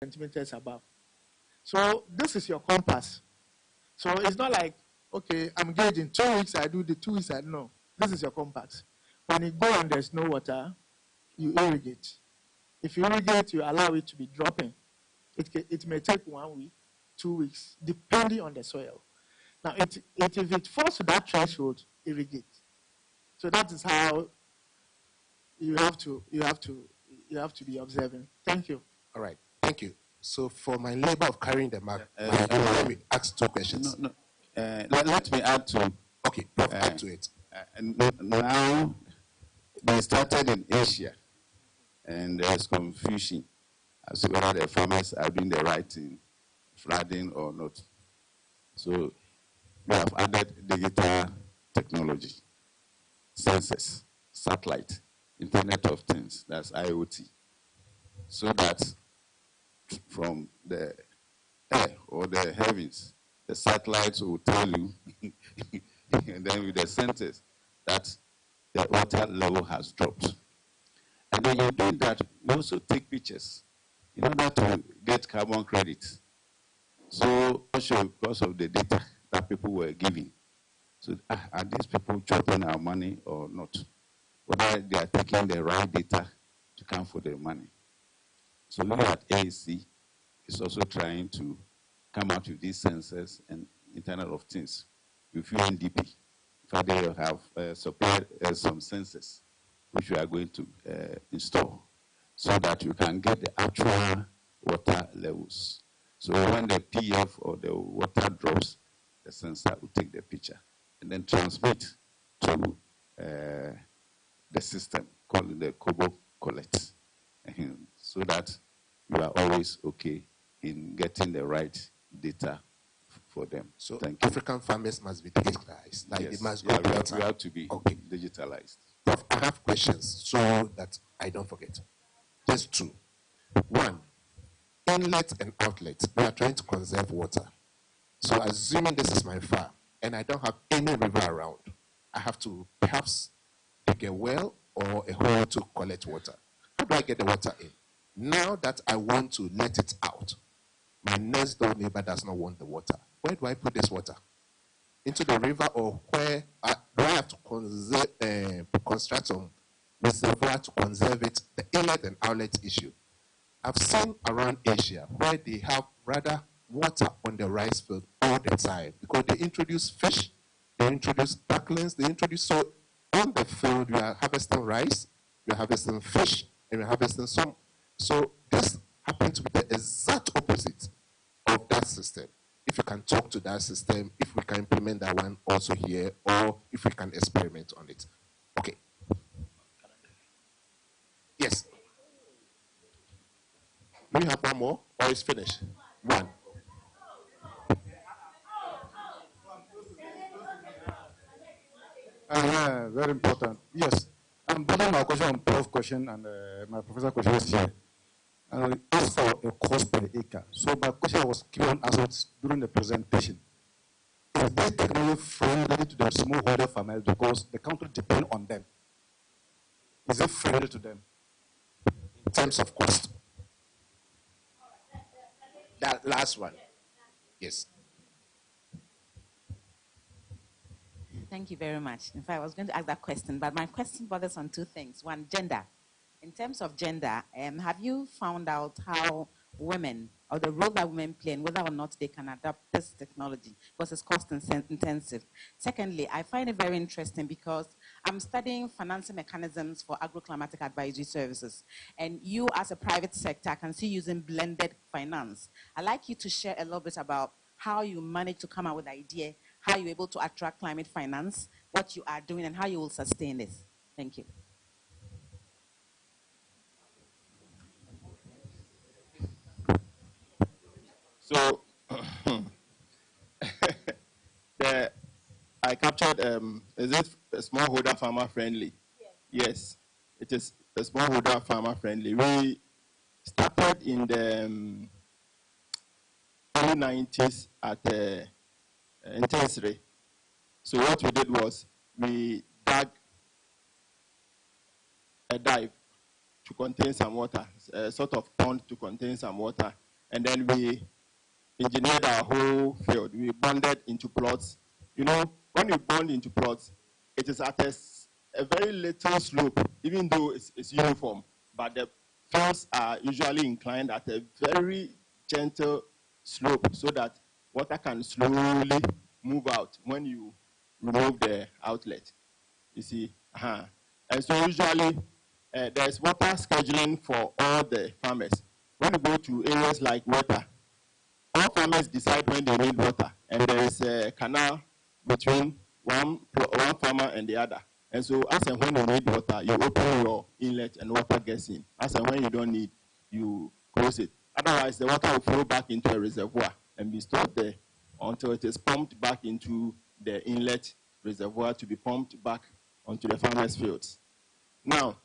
centimeters above. So this is your compass. So it's not like, okay, I'm gauging 2 weeks, I do the 2 weeks, I know. This is your compass. When you go and there's no water, you irrigate. If you irrigate, you allow it to be dropping. It may take 1 week, 2 weeks, depending on the soil. Now, if it falls to that threshold, irrigate. So that is how you have to be observing. Thank you. All right, thank you. So for my labor of carrying the mark, let me ask 2 questions. Let me add to. Okay, add to it. Now, they started in Asia, and there's confusion as to whether the farmers are doing the right thing, flooding or not. So we have added digital technology, sensors, satellite, Internet of Things, that's IoT, so that from the air or the heavens, the satellites will tell you, and then with the sensors, that the water level has dropped. And then you do that, you also take pictures in order to get carbon credits. So also because of the data that people were giving. So are these people chopping our money or not? Whether they are taking the right data to count for their money. So looking at AAC is also trying to come out with these sensors and Internet of Things with UNDP. In fact, they have supplied some sensors which we are going to install so that you can get the actual water levels. So when the PF or the water drops, the sensor will take the picture and then transmit to the system called the Kobo Collect, so that you are always okay in getting the right data for them. So thank African farmers must be digitalized. Like yes. it must go we have to be digitalized. Prof, I have questions so that I don't forget. Just 2. 1, inlet and outlet. We are trying to conserve water. So assuming this is my farm and I don't have any river around, I have to perhaps dig a well or a hole to collect water. How do I get the water in? Now that I want to let it out, my next door neighbor does not want the water. Where do I put this water? Into the river, or where do I have to construct some reservoir to conserve it? The inlet and outlet issue. I've seen around Asia where they have rather water on the rice field all the time because they introduce fish, they introduce ducklings, they introduce, so on the field you are harvesting rice, you are harvesting fish, and you are harvesting some. So this happens to be the exact opposite of that system. If you can talk to that system, if we can implement that one also here, or if we can experiment on it. Okay. Yes. Do we have one more, or it's finished? One. Very important. Yes. I'm building my question on Prof question and my professor question is here. It's for a cost per acre. So my question was given as during the presentation. Is this technology friendly to the smallholder farmers because the country depends on them? Is it friendly to them? In terms of cost. That last one. Yes. Thank you very much. In fact, I was going to ask that question, but my question bothers on 2 things. One, gender. In terms of gender, have you found out how women, or the role that women play, and whether or not they can adapt this technology, because it's cost intensive? Secondly, I find it very interesting because I'm studying financing mechanisms for agroclimatic advisory services. And you, as a private sector, I can see using blended finance. I'd like you to share a little bit about how you manage to come up with the idea, how you're able to attract climate finance, what you are doing, and how you will sustain this. Thank you. So, I captured, is it a smallholder farmer friendly? Yes, it is a smallholder farmer friendly. We started in the early 90s at Intensity. So what we did was we dug a dive to contain some water, a sort of pond to contain some water. and then we engineered our whole field. We bonded into plots. You know, when you bond into plots, it is at a very little slope, even though it's uniform, but the fields are usually inclined at a very gentle slope so that water can slowly move out when you remove the outlet. You see, and so usually there's water scheduling for all the farmers. When you go to areas like water, all farmers decide when they need water, and there is a canal between one farmer and the other. And so as and when you need water, you open your inlet and water gets in. As and when you don't need, you close it. Otherwise, the water will flow back into a reservoir and be stored there until it is pumped back into the inlet reservoir to be pumped back onto the farmers' fields. Now,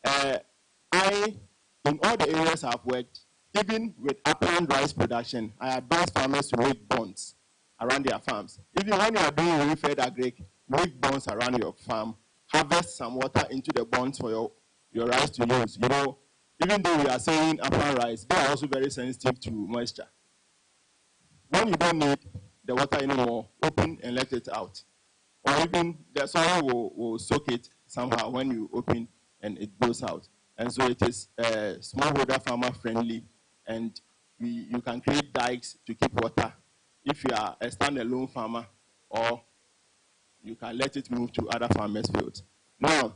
in all the areas I've worked, even with upland rice production, I advise farmers to make bonds around their farms. Even when you are doing reed-fed agric, make bonds around your farm, harvest some water into the bonds for your rice to use. You know, even though we are saying upland rice, they are also very sensitive to moisture. When you don't need the water anymore, open and let it out. Or even the soil will soak it somehow when you open and it goes out. And so it is smallholder farmer friendly, and you can create dikes to keep water if you are a standalone farmer, or you can let it move to other farmers' fields. Now,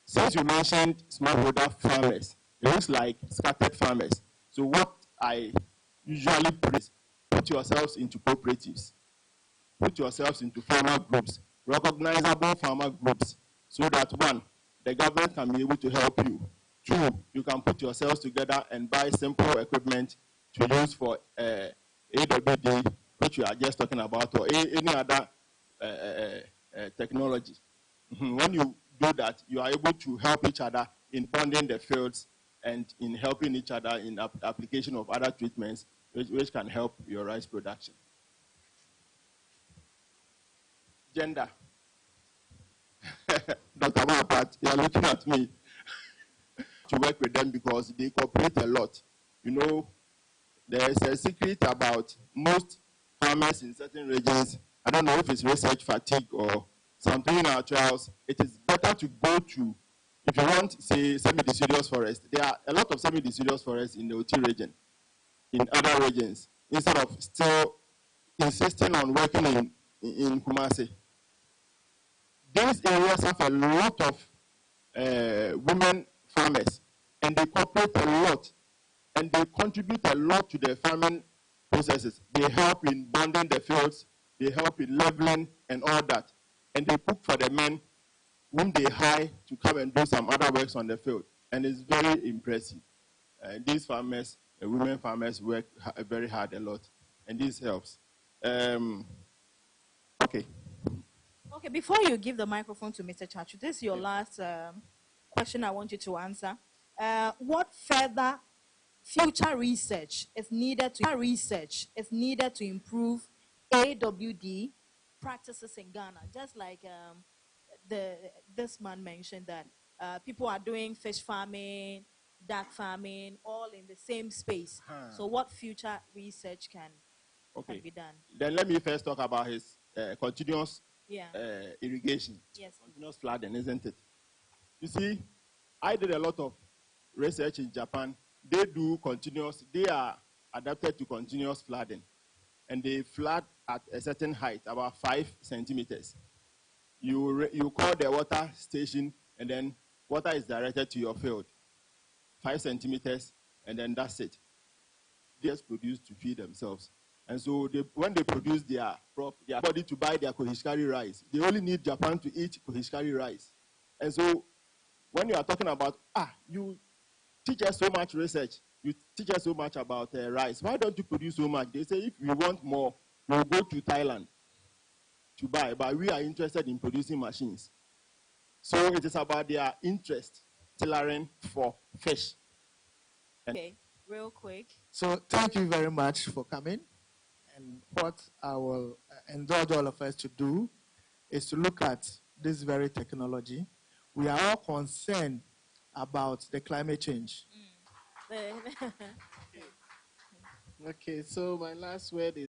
since you mentioned smallholder farmers, it looks like scattered farmers. So what I usually put yourselves into cooperatives, put yourselves into farmer groups, recognizable farmer groups, so that one, the government can be able to help you. Two, you can put yourselves together and buy simple equipment to use for AWD, which we are just talking about, or any other technology. When you do that, you are able to help each other in bonding the fields and in helping each other in application of other treatments, which can help your rice production. Gender. Dr. Mapat, you are looking at me to work with them because they cooperate a lot. You know, there is a secret about most farmers in certain regions. I don't know if it's research fatigue or something in our trials. It is better to go to, if you want, say, semi-deciduous forest. There are a lot of semi-deciduous forests in the OT region, in other regions, instead of still insisting on working in Kumasi. These areas have a lot of women farmers, and they cooperate a lot, and they contribute a lot to the farming processes. They help in bonding the fields, they help in leveling and all that, and they cook for the men whom they hire to come and do some other works on the field, and it's very impressive. These farmers, women farmers, work very hard a lot, and this helps. Okay. Okay, before you give the microphone to Mr. Chachu, this is your last question I want you to answer. What further future research is needed to improve AWD practices in Ghana? Just like this man mentioned that people are doing fish farming, duck farming, all in the same space. So what future research can be done? Then let me first talk about his continuous irrigation. Yes. Continuous flooding, isn't it? You see, I did a lot of research in Japan. They do continuous, they are adapted to continuous flooding. And they flood at a certain height, about 5 centimeters. You call the water station, and then water is directed to your field. 5 centimeters, and then that's it. They just produce to feed themselves. And so when they produce their body to buy their kohishikari rice, they only need Japan to eat kohishikari rice. And so when you are talking about, you teach us so much research, you teach us so much about rice, why don't you produce so much? They say if we want more, we'll go to Thailand to buy, but we are interested in producing machines. So it is about their interest, tailoring for fish. Okay, real quick. So thank you very much for coming. And what I will indulge all of us to do is to look at this very technology. We are all concerned about the climate change. Okay, so my last word is